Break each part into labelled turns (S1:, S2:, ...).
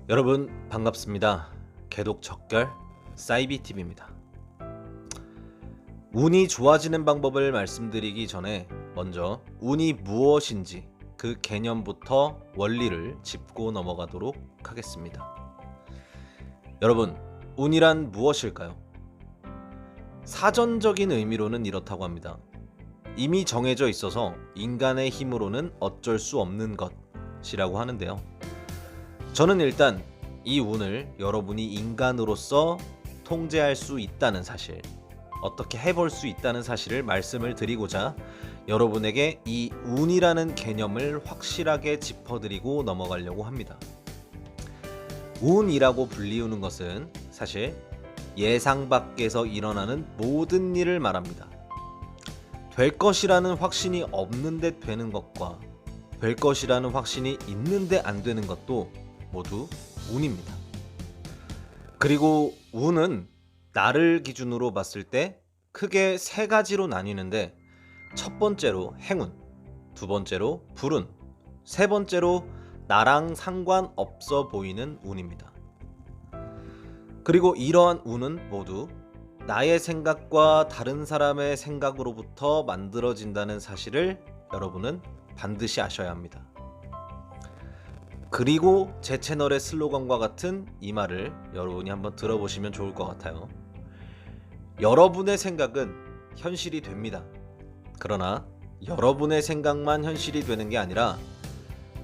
S1: 여러분 반갑습니다. 개독 적결 사이비TV입니다. 운이 좋아지는 방법을 말씀드리기 전에 먼저 운이 무엇인지 그 개념부터 원리를 짚고 넘어가도록 하겠습니다. 여러분, 운이란 무엇일까요? 사전적인 의미로는 이렇다고 합니다. 이미 정해져 있어서 인간의 힘으로는 어쩔 수 없는 것이라고 하는데요. 저는 일단 이 운을 여러분이 인간으로서 통제할 수 있다는 사실, 어떻게 해볼 수 있다는 사실을 말씀을 드리고자 여러분에게 이 운이라는 개념을 확실하게 짚어드리고 넘어가려고 합니다. 운이라고 불리우는 것은 사실 예상 밖에서 일어나는 모든 일을 말합니다. 될 것이라는 확신이 없는데 되는 것과 될 것이라는 확신이 있는데 안 되는 것도 모두 운입니다. 그리고 운은 나를 기준으로 봤을 때 크게 세 가지로 나뉘는데, 첫 번째로 행운, 두 번째로 불운, 세 번째로 나랑 상관없어 보이는 운입니다. 그리고 이러한 운은 모두 나의 생각과 다른 사람의 생각으로부터 만들어진다는 사실을 여러분은 반드시 아셔야 합니다. 그리고 제 채널의 슬로건과 같은 이 말을 여러분이 한번 들어보시면 좋을 것 같아요. 여러분의 생각은 현실이 됩니다. 그러나 여러분의 생각만 현실이 되는 게 아니라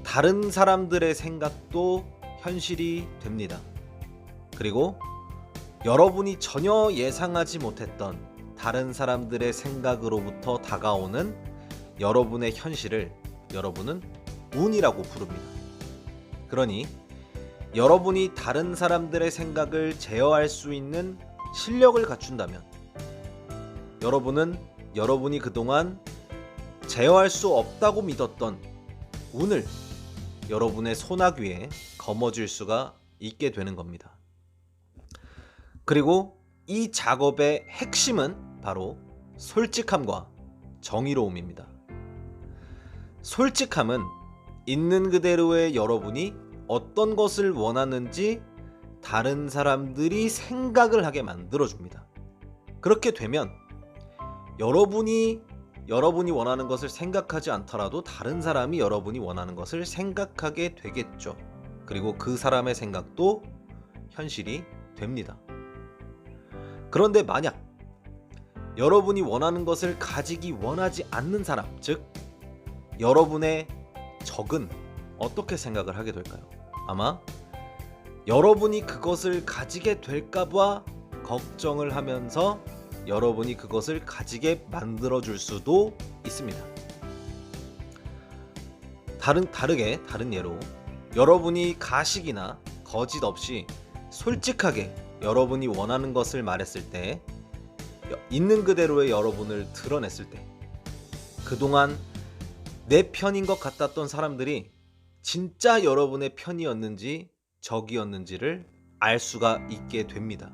S1: 다른 사람들의 생각도 현실이 됩니다. 그리고 여러분이 전혀 예상하지 못했던 다른 사람들의 생각으로부터 다가오는 여러분의 현실을 여러분은 운이라고 부릅니다. 그러니 여러분이 다른 사람들의 생각을 제어할 수 있는 실력을 갖춘다면, 여러분은 여러분이 그동안 제어할 수 없다고 믿었던 운을 여러분의 소나귀에 거머쥘 수가 있게 되는 겁니다. 그리고 이 작업의 핵심은 바로 솔직함과 정의로움입니다. 솔직함은 있는 그대로의 여러분이 어떤 것을 원하는지 다른 사람들이 생각을 하게 만들어줍니다. 그렇게 되면 여러분이 원하는 것을 생각하지 않더라도 다른 사람이 여러분이 원하는 것을 생각하게 되겠죠. 그리고 그 사람의 생각도 현실이 됩니다. 그런데 만약 여러분이 원하는 것을 가지기 원하지 않는 사람, 즉 여러분의 적은 어떻게 생각을 하게 될까요? 아마 여러분이 그것을 가지게 될까봐 걱정을 하면서 여러분이 그것을 가지게 만들어줄 수도 있습니다. 다른 예로, 여러분이 가식이나 거짓 없이 솔직하게 여러분이 원하는 것을 말했을 때, 있는 그대로의 여러분을 드러냈을 때, 그동안 내 편인 것 같았던 사람들이 진짜 여러분의 편이었는지 적이었는지를 알 수가 있게 됩니다.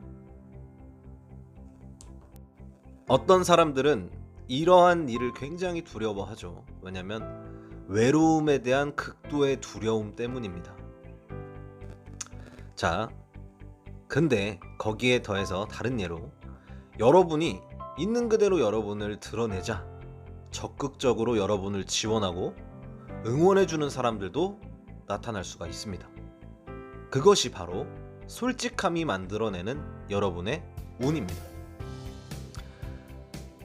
S1: 어떤 사람들은 이러한 일을 굉장히 두려워하죠. 왜냐하면 외로움에 대한 극도의 두려움 때문입니다. 자, 근데 거기에 더해서 다른 예로, 여러분이 있는 그대로 여러분을 드러내자 적극적으로 여러분을 지원하고 응원해주는 사람들도 나타날 수가 있습니다. 그것이 바로 솔직함이 만들어내는 여러분의 운입니다.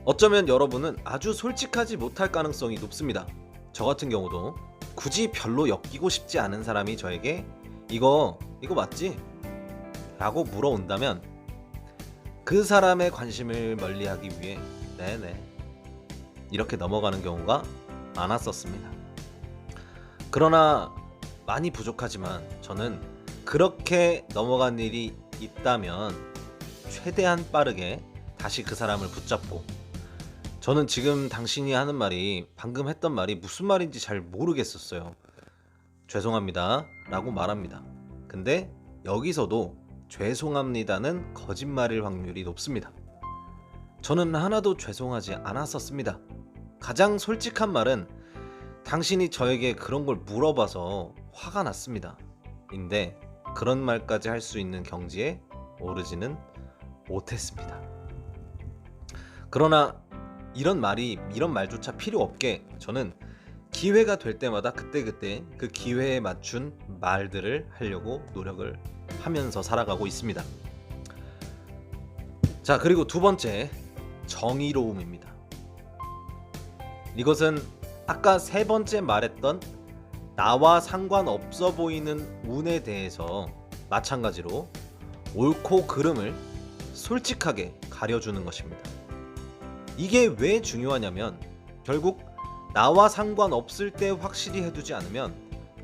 S1: 어쩌면 여러분은 아주 솔직하지 못할 가능성이 높습니다. 저 같은 경우도 굳이 별로 엮이고 싶지 않은 사람이 저에게 이거 맞지? 라고 물어온다면 그 사람의 관심을 멀리하기 위해 네네 이렇게 넘어가는 경우가 많았었습니다. 그러나 많이 부족하지만 저는 그렇게 넘어간 일이 있다면 최대한 빠르게 다시 그 사람을 붙잡고, 저는 지금 당신이 하는 말이, 방금 했던 말이 무슨 말인지 잘 모르겠었어요. 죄송합니다 라고 말합니다. 근데 여기서도 죄송합니다는 거짓말일 확률이 높습니다. 저는 하나도 죄송하지 않았었습니다. 가장 솔직한 말은 당신이 저에게 그런 걸 물어봐서 화가 났습니다 인데, 그런 말까지 할 수 있는 경지에 오르지는 못했습니다. 그러나 이런 말조차 필요 없게 저는 기회가 될 때마다 그때그때 그 기회에 맞춘 말들을 하려고 노력을 하면서 살아가고 있습니다. 자, 그리고 두 번째, 정의로움입니다. 이것은 아까 세 번째 말했던 나와 상관없어 보이는 운에 대해서 마찬가지로 옳고 그름을 솔직하게 가려주는 것입니다. 이게 왜 중요하냐면 결국 나와 상관없을 때 확실히 해두지 않으면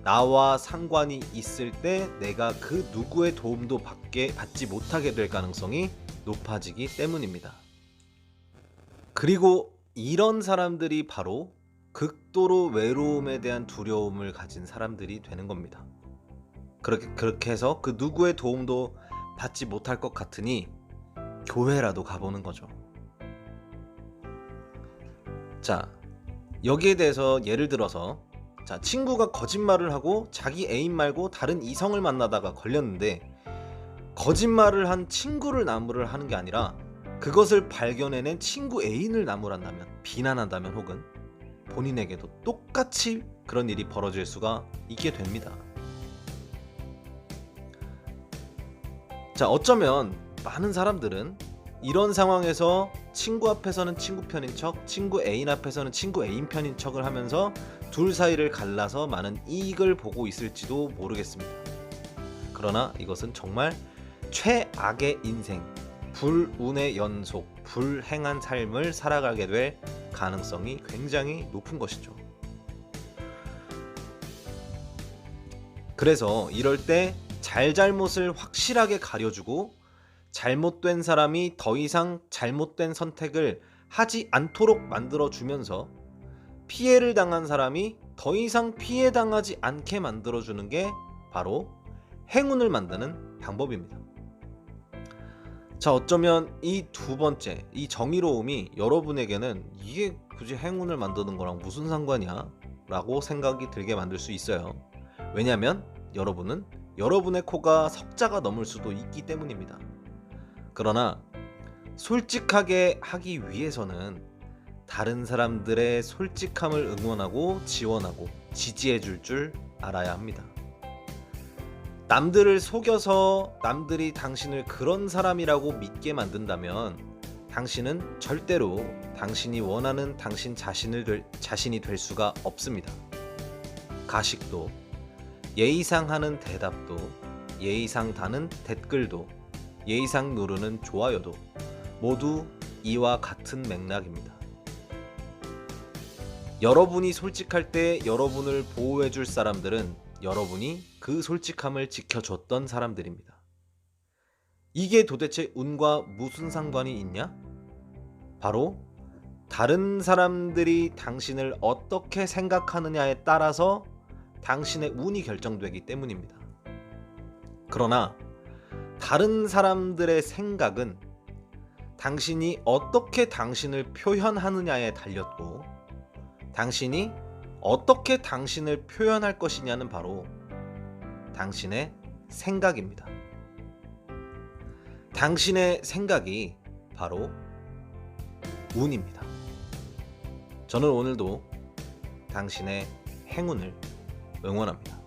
S1: 나와 상관이 있을 때 내가 그 누구의 도움도 받지 못하게 될 가능성이 높아지기 때문입니다. 그리고 이런 사람들이 바로 극도로 외로움에 대한 두려움을 가진 사람들이 되는 겁니다. 그렇게 해서 그 누구의 도움도 받지 못할 것 같으니 교회라도 가보는 거죠. 자, 여기에 대해서 예를 들어서 친구가 거짓말을 하고 자기 애인 말고 다른 이성을 만나다가 걸렸는데 거짓말을 한 친구를 나무를 하는 게 아니라 그것을 발견해낸 친구 애인을 나무란다면, 비난한다면 혹은 본인에게도 똑같이 그런 일이 벌어질 수가 있게 됩니다. 자, 어쩌면 많은 사람들은 이런 상황에서 친구 앞에서는 친구 편인 척, 친구 애인 앞에서는 친구 애인 편인 척을 하면서 둘 사이를 갈라서 많은 이익을 보고 있을지도 모르겠습니다. 그러나 이것은 정말 최악의 인생, 불운의 연속, 불행한 삶을 살아가게 될 가능성이 굉장히 높은 것이죠. 그래서 이럴 때 잘잘못을 확실하게 가려주고 잘못된 사람이 더 이상 잘못된 선택을 하지 않도록 만들어주면서 피해를 당한 사람이 더 이상 피해당하지 않게 만들어주는 게 바로 행운을 만드는 방법입니다. 자, 어쩌면 이 두 번째, 이 정의로움이 여러분에게는 이게 굳이 행운을 만드는 거랑 무슨 상관이야? 라고 생각이 들게 만들 수 있어요. 왜냐하면 여러분은 여러분의 코가 석자가 넘을 수도 있기 때문입니다. 그러나 솔직하게 하기 위해서는 다른 사람들의 솔직함을 응원하고 지원하고 지지해줄 줄 알아야 합니다. 남들을 속여서 남들이 당신을 그런 사람이라고 믿게 만든다면 당신은 절대로 당신이 원하는 당신 자신이 될 수가 없습니다. 가식도, 예의상 하는 대답도, 예의상 다는 댓글도, 예의상 누르는 좋아요도 모두 이와 같은 맥락입니다. 여러분이 솔직할 때 여러분을 보호해줄 사람들은 여러분이 그 솔직함을 지켜줬던 사람들입니다. 이게 도대체 운과 무슨 상관이 있냐? 바로 다른 사람들이 당신을 어떻게 생각하느냐에 따라서 당신의 운이 결정되기 때문입니다. 그러나 다른 사람들의 생각은 당신이 어떻게 당신을 표현하느냐에 달렸고 당신이 어떻게 당신을 표현할 것이냐는 바로 당신의 생각입니다. 당신의 생각이 바로 운입니다. 저는 오늘도 당신의 행운을 응원합니다.